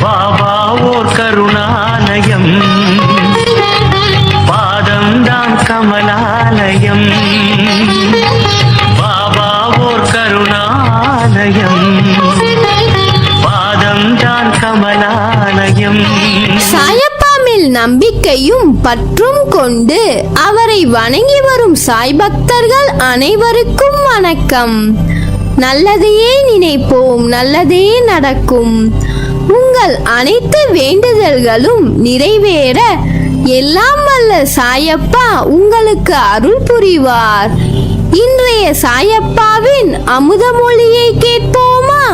பாபா ஓர் கருணாலயம், பாதம்தான் கமலாலயம். பாபா ஓர் கருணாலயம், பாதம்தான் கமலாலயம். சாயப்பா மேல் நம்பிக்கையும் பற்றும் கொண்டு அவரை வணங்கி வரும் சாய் பக்தர்கள் அனைவருக்கும் வணக்கம். நல்லதையே நினைப்போம், நல்லதே நடக்கும். உங்கள் அனைத்து வேண்டுதல்களும் நிறைவேற எல்லாம் வல்ல சாயப்பா உங்களுக்கு அருள் புரிவார். இன்றைய சாயப்பாவின் அமுதமொழியை கேட்போமா?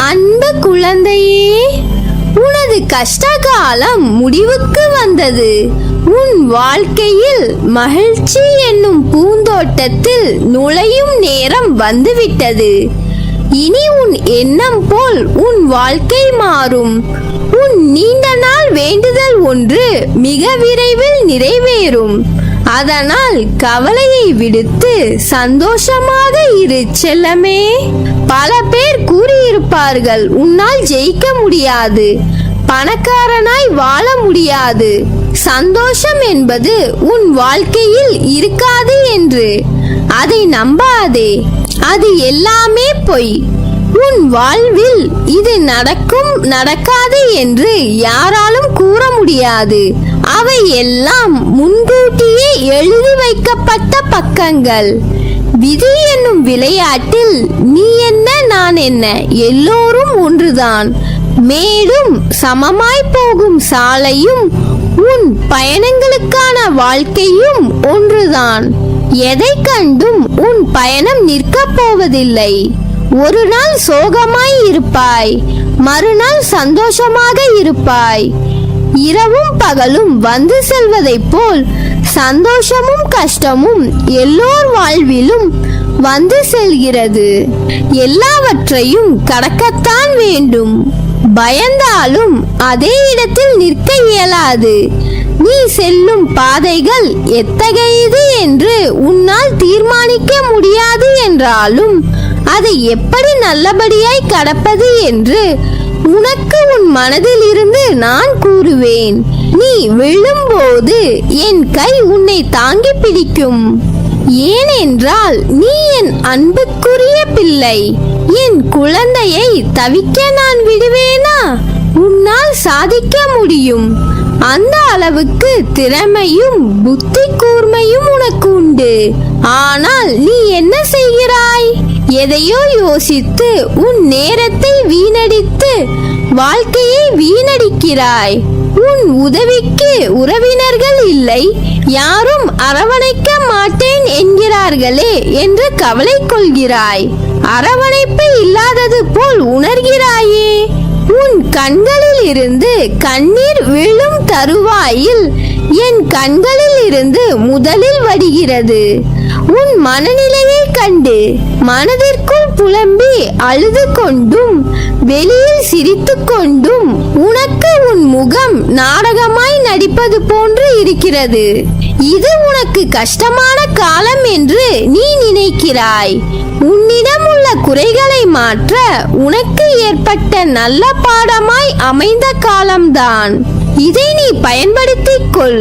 அன்பு குழந்தையே, உனது கஷ்ட காலம் முடிவுக்கு வந்தது. உன் வாழ்க்கையில் மகிழ்ச்சி என்னும் பூந்தோட்டத்தில் நுழையும் நேரம் வந்துவிட்டது. இனி உன் எண்ணம் போல் உன் வாழ்க்கை மாறும். உன் நீண்ட நாள் வேண்டுதல் ஒன்று மிக விரைவில் நிறைவேறும். அதனால் கவலையை விடுத்து சந்தோஷமாக இரு செல்லமே. பல பேர் கூறியிருப்பார்கள், உன்னால் ஜெயிக்க முடியாது, பணக்காரனாய் வாழ முடியாது, சந்தோஷம் என்பது உன் வாழ்க்கையில் இருக்காது என்று. அதை நம்பாதே, அது எல்லாமே பொய். உன் வாழ்வில் இது நடக்கும் நடக்காது என்று யாராலும் கூற முடியாது. அவை எல்லாம் முன்கூட்டியே எழுதி வைக்கப்பட்ட பக்கங்கள். விதி என்னும் விளையாட்டில் நீ என்ன நான் என்ன எல்லோரும் ஒன்றுதான். மேலும் சமமாய் போகும் சாலையும் உன் பயணங்களுக்கான வாழ்க்கையும் ஒன்றுதான். எதை கண்டும் உன் பயணம் நிற்கப் போவதில்லை. ஒரு நாள் சோகமாய் இருப்பாய், மறுநாள் சந்தோஷமாக இருப்பாய். இரவும் பகலும் வந்து செல்வதைப் போல் சந்தோஷமும் கஷ்டமும் எல்லோர் வாழ்விலும் வந்து செல்கிறது. எல்லாவற்றையும் கடக்கத்தான் வேண்டும். பயந்தாலும் அதே இடத்தில் நிற்க இயலாது. நீ செல்லும் பாதைகள் எத்தகையது என்று உன்னால் தீர்மானிக்க முடியாது என்றாலும் அதை எப்படி நல்லபடியாய் கடப்பது என்று உனக்கு உன் மனதில் இருந்து நான் கூறுவேன். நீ விழும்போது என் கை உன்னை தாங்கி பிடிக்கும். ஏனென்றால் நீ என் அன்புக்குரிய பிள்ளை. என் குழந்தையை தவிக்க நான் விடுவேனா? உன்னால் சாதிக்க முடியும். அந்த அளவுக்கு திறமையும் புத்தி கூர்மையும் உனக்கு உண்டு. ஆனால் நீ என்ன செய்கிறாய்? எதையோ யோசித்து உன் நேரத்தை வீணடித்து வாழ்க்கையை வீணடிக்கிறாய். உன் உதவிக்கு உறவினர்கள் இல்லை, யாரும் அரவணைக்க மாட்டேன் என்கிறார்களே என்று கவலை கொள்கிறாய். அரவணைப்பு இல்லாதது போல் உணர்கிறாயே. உன் கண்களில் இருந்து கண்ணீர் விழும் தருவாயில் என் கண்களில் இருந்து முதலில் வடிகிறது. உன் மனநிலையை கண்டு மனதிற்குள் புலம்பி அழுது கொண்டும் வெளியில் சிரித்து கொண்டும் உனக்கு உன் முகம் நாடகமாய் நடிப்பது போன்று இருக்கிறது. இது உனக்கு கஷ்டமான காலம் என்று நீ நினைக்கிறாய். உன்னிடம் உள்ள குறைகளை மாற்ற உனக்கு ஏற்பட்ட நல்ல பாடமாய் அமைந்த காலம்தான். இதை நீ பயன்படுத்திக் கொள்.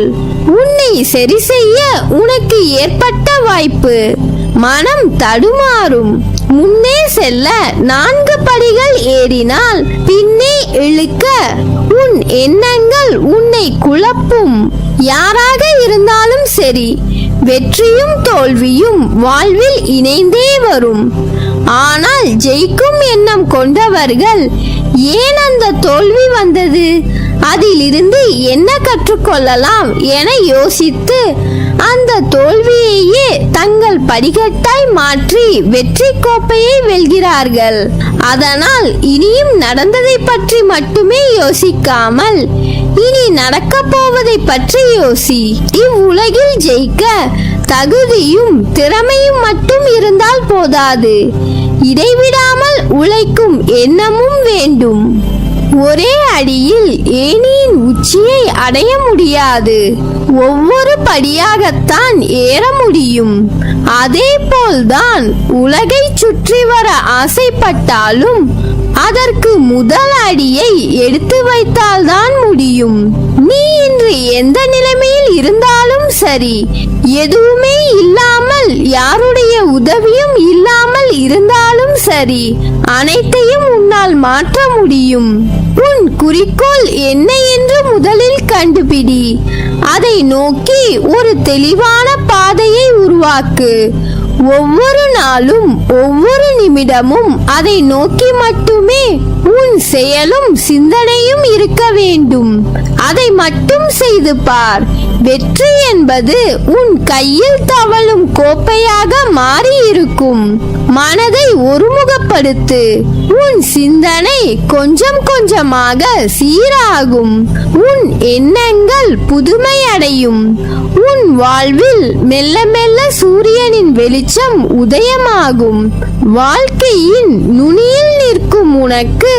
உன்னை சரி செய்ய உனக்கு ஏற்பட்ட வாய்ப்பு. மனம் தடுமாறும். முன்னே செல்ல 4 படிகள் ஏறினால் பின்னே இழுக்க உன் எண்ணங்கள் உன்னை குழப்பும். யாராக இருந்தாலும் சரி, வெற்றியும் தோல்வியும் வாழ்வில் இணைந்தே வரும். ஆனால் ஜெயிக்கும் எண்ணம் கொண்டவர்கள் ஏன் அந்த தோல்வி வந்தது, அதிலிருந்து என்ன கற்றுக்கொள்ளலாம் என யோசித்து அந்த தோல்வியையே தங்கள் படிக்கட்டாய் மாற்றி வெற்றி கோப்பையை வெல்கிறார்கள். அதனால் இனியும் நடந்ததை பற்றி மட்டுமே யோசிக்காமல் இனி நடக்க போவதை பற்றி யோசி. இவ்வுலகில் ஜெயிக்க தகுதியும் திறமையும் மட்டும் இருந்தால் போதாது, இடைவிடாமல் உழைக்கும் எண்ணமும் வேண்டும். ஒரே அடியில் ஏணியின் உச்சியை அடைய முடியாது, ஒவ்வொரு படியாகத்தான் ஏற முடியும். அதே போல்தான் உலகை சுற்றி வர ஆசைப்பட்டாலும் அதற்கு முதல் அடியை எடுத்து வைத்தால்தான் முடியும். நீ இன்று எந்த நிலைமையில் இருந்தாலும் சரி, எதுவுமே இல்லாமல் யாருடைய உதவியும் இல்லாமல் இருந்தாலும் சரி, அனைத்தையும் உன்னால் மாற்ற முடியும். உன் குறிக்கோள் என்ன என்று முதலில் கண்டுபிடி. அதை நோக்கி ஒரு தெளிவான பாதையை உருவாக்கு. ஒவ்வொரு நாளும் ஒவ்வொரு நிமிடமும் அதை நோக்கி மட்டுமே உன் செயலும் சிந்தனையும் இருக்க வேண்டும். அதை மட்டும் செய்து பார். வெற்றி என்பது உன் கையில் தவழும் கோப்பையாக மாறி இருக்கும். மனதை ஒருமுகப்படுத்து. உன் சிந்தனை கொஞ்சம் கொஞ்சமாக சீராகும். உன் எண்ணங்கள் புதுமை அடையும். உன் வாழ்வில் மெல்ல மெல்ல சூரியனின் வெளிச்சம் உதயமாகும். வாழ்க்கையின் நுனியில் நிற்கும் உனக்கு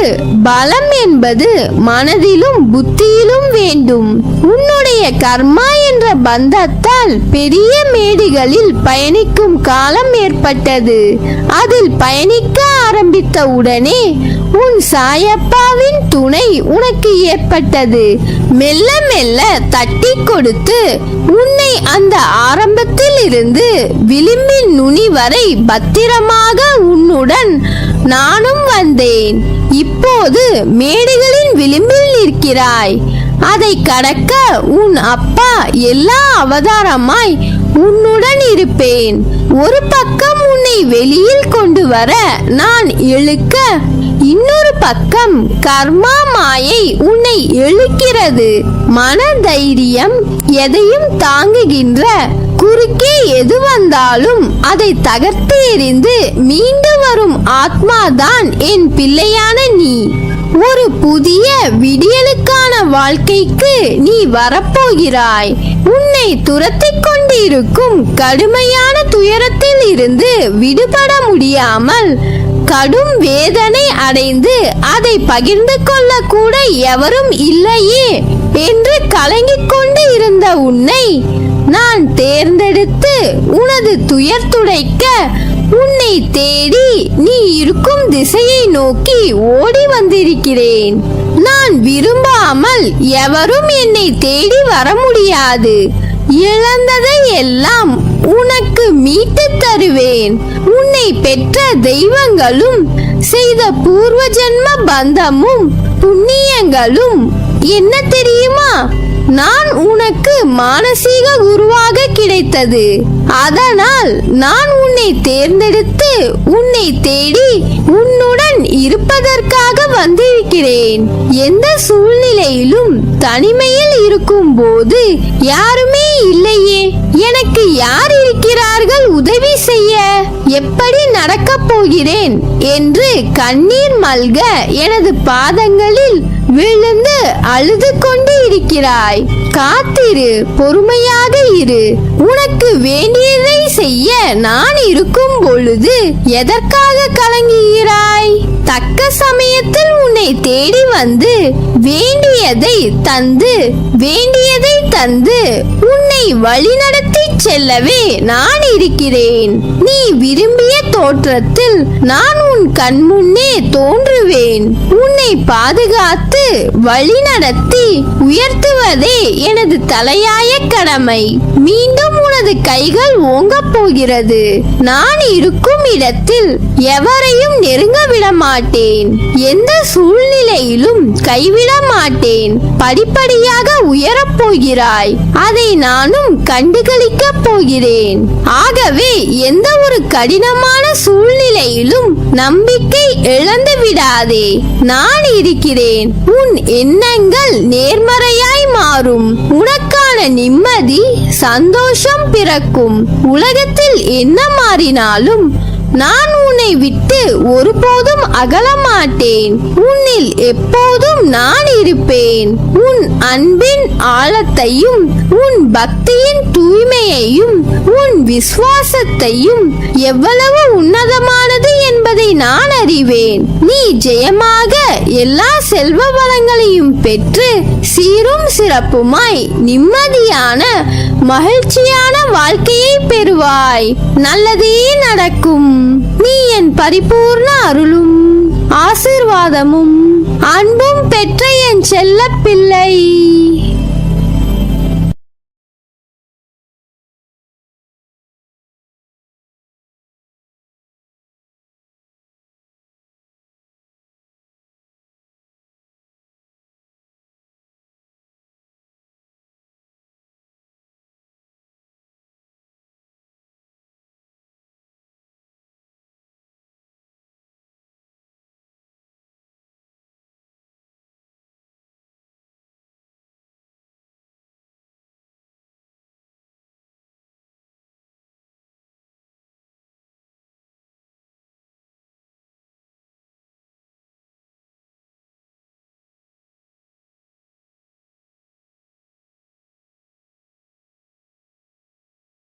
பலம் என்பது மனதிலும் புத்தியிலும் வேண்டும். உன்னுடைய கர்மா என்ற பந்தத்தால் பெரிய மேடுகளில் பயணிக்கும் காலம் ஏற்பட்டது. அதில் பயணிக்க ஆரம்பித்த உடனே உன் சாயப்பாவின் துணை உனக்கு ஏற்பட்டது. மெல்ல மெல்ல தட்டி கொடுத்து உன்னை அந்த ஆரம்பத்தில் இருந்து விளிம்பின் நுனி வரை பத்திரமாக உன்னுடன் நானும் வந்தேன். இப்போது மேடுகளின் விளிம்பில் நிற்கிறாய். அதை கடக்க உன் அப்பா எல்லா அவதாரமாய் உன்னுடன் இருப்பேன். ஒரு பக்கம் உன்னை வெளியில் கொண்டு வர நான் இழுக்க, இன்னொரு பக்கம் கர்மா மாயை உன்னை இழுக்கிறது. மன தைரியம், எதையும் தாங்குகின்ற, குறுக்கே எது வந்தாலும் அதை தகர்த்து எறிந்து மீண்டு வரும் ஆத்மாதான் என் பிள்ளையான நீ. ஒரு புதிய விடியலுக்கான வாழ்க்கைக்கு நீ வரப்போகிறாய். உன்னை துரத்திக் கொண்டிருக்கும் கடுமையான துயரத்தில் இருந்து விடுபட முடியாமல் கடும் வேதனை அடைந்து அதை பகிர்ந்து கொள்ள கூட எவரும் இல்லையே என்று கலங்கிக் கொண்டு இருந்த உன்னை நான் தேர்ந்தெடுத்து உனது துயர் துடைக்க உன்னை தேடி நீ இருக்கும் திசையை நோக்கி ஓடி வந்திருக்கிறேன். நான் விரும்பாமல் எவரும் என்னை தேடி வர முடியாது. இழந்ததை எல்லாம் உனக்கு மீட்டு தருவேன். உன்னை பெற்ற தெய்வங்களும் செய்த பூர்வ ஜென்ம பந்தமும் புண்ணியங்களும் என்ன தெரியுமா? நான் உனக்கு மானசீக குருவாக கிடைத்தது. அதனால் நான் உன்னை தேர்ந்தெடுத்து உன்னை தேடி உன்னுடன் இருப்பதற்காக வந்திருக்கிறேன். எந்த சூழ்நிலையிலும் தனிமையில் இருக்கும் போது யாருமே இல்லையே, எனக்கு யார் இருக்கிறார்கள் உதவி செய்ய? எப்படி நடக்கப் போகிறேன் என்று கண்ணீர் மல்க எனது பாதங்களில் விழுந்து அழுது கொண்டு இருக்கிறாய். காத்திரு, பொறுமையாக இரு. உனக்கு வேண்டியதை செய்ய நான் இருக்கும் பொழுது எதற்காக கலங்குகிறாய்? தக்க சமயத்தில் உன்னை தேடி வந்து வேண்டியதை தந்து உன்னை வழிநடத்தி செல்லவே நான் இருக்கிறேன். நீ விரும்பிய தோற்றத்தில் நான் உன் கண் முன்னே தோன்றுவேன். உன்னை பாதுகாத்து வழிநடத்தி உயர்த்துவதே எனது தலையாய கடமை. மீண்டும் உனது கைகள் ஓங்கப் போகிறது. நான் இருக்கும் இடத்தில் எவரையும் நெருங்க விட மாட்டேன். எந்த சூழ்நிலையிலும் கைவிட மாட்டேன். படிப்படியாக உயரப் போகிறாய். அதை நானும் கண்டுகளிக்கப் போகிறேன். ஆகவே எந்த ஒரு கடினமான சூழ்நிலையிலும் நம்பிக்கை இழந்து விடாதே. நான் இருக்கிறேன். உன் எண்ணங்கள் நேர்மறையாய் மாறும். உனக்கான நிம்மதி, சந்தோஷம் பிறக்கும். உலகத்தில் என்ன மாறினாலும் நான் உன்னை விட்டு ஒருபோதும் அகல மாட்டேன். உன்னில் எப்போதும் நான் இருப்பேன். உன் அன்பின் ஆழத்தையும் உன் பக்தியின் தூய்மையையும் உன் விசுவாசத்தையும் எவ்வளவு உன்னதமானது என்பதை நான் அறிவேன். நீ ஜெயமாக எல்லா செல்வ வளங்களையும் பெற்று சீரும் சிறப்புமாய் நிம்மதியான மகிழ்ச்சியான வாழ்க்கையை பெறுவாய். நல்லதே நடக்கும். நீ என் பரிபூர்ண அருளும் ஆசீர்வாதமும் அன்பும் பெற்ற என் செல்ல பிள்ளை